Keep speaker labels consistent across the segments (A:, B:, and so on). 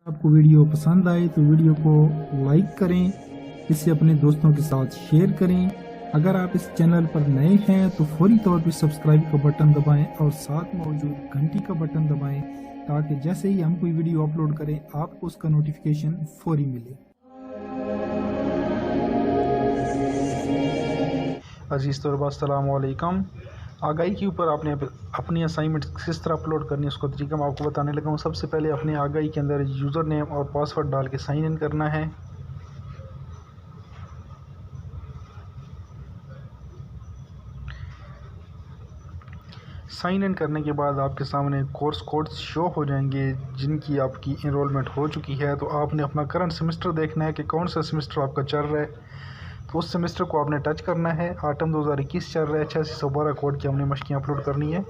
A: आपको वीडियो पसंद आए तो वीडियो को लाइक करें, इसे अपने दोस्तों के साथ शेयर करें। अगर आप इस चैनल पर नए हैं तो फौरी तौर पर सब्सक्राइब का बटन दबाएं और साथ मौजूद घंटी का बटन दबाएं ताकि जैसे ही हम कोई वीडियो अपलोड करें आपको उसका नोटिफिकेशन फौरी मिले।
B: अजीज़ तलबा अस्सलाम वालेकुम। आगाही के ऊपर आपने अपनी असाइनमेंट किस तरह अपलोड करनी है उसका तरीका मैं आपको बताने लगा हूँ। सबसे पहले अपने आगाही के अंदर यूज़र नेम और पासवर्ड डाल के साइन इन करना है। साइन इन करने के बाद आपके सामने कोर्स कोड्स शो हो जाएंगे जिनकी आपकी इनरोलमेंट हो चुकी है। तो आपने अपना करंट सेमेस्टर देखना है कि कौन सा सेमेस्टर आपका चल रहा है। तो उस सेमेस्टर को आपने टच करना है। आटम 2021 चल रहा है। 8612 कोड की हमने मशकियाँ अपलोड करनी है।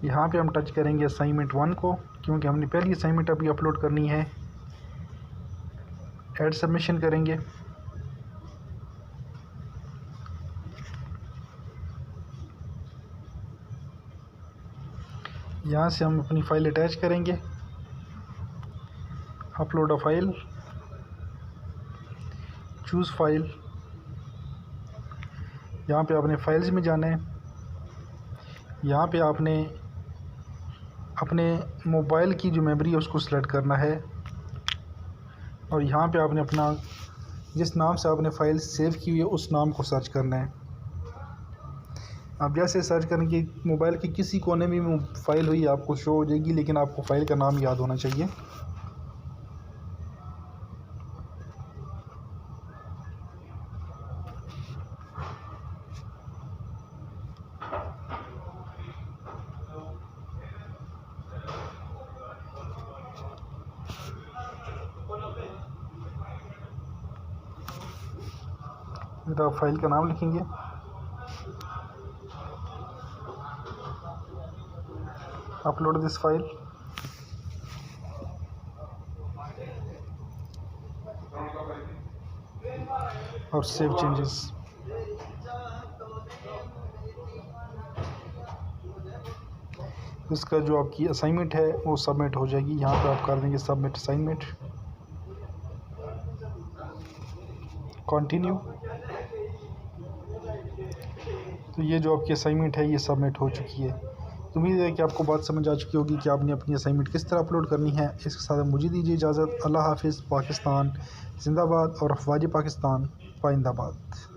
B: यहाँ पे हम टच करेंगे असाइनमेंट 1 को क्योंकि हमने पहली असाइनमेंट अभी अपलोड करनी है। ऐड सबमिशन करेंगे। यहाँ से हम अपनी फ़ाइल अटैच करेंगे। Upload a file, choose file. यहाँ पे आपने फाइल्स में जाना है। यहाँ पे आपने अपने मोबाइल की जो मेमोरी है उसको सिलेक्ट करना है और यहाँ पे आपने अपना जिस नाम से आपने फ़ाइल सेव की हुई है उस नाम को सर्च करना है। आप जैसे सर्च करेंगे मोबाइल के किसी कोने में फ़ाइल हुई आपको शो हो जाएगी, लेकिन आपको फ़ाइल का नाम याद होना चाहिए। तो आप फाइल का नाम लिखेंगे। Upload this file. और सेव चेंजेस। इसका जो आपकी असाइनमेंट है वो सबमिट हो जाएगी। यहाँ पे आप कर देंगे सबमिट असाइनमेंट, कंटिन्यू। तो ये जो आपकी असाइनमेंट है ये सबमिट हो चुकी है। तो उम्मीद है कि आपको बात समझ आ चुकी होगी कि आपने अपनी असाइनमेंट किस तरह अपलोड करनी है। इसके साथ मुझे दीजिए इजाज़त। अल्लाह हाफिज़। पाकिस्तान जिंदाबाद और अफवाज पाकिस्तान पाइंदाबाद।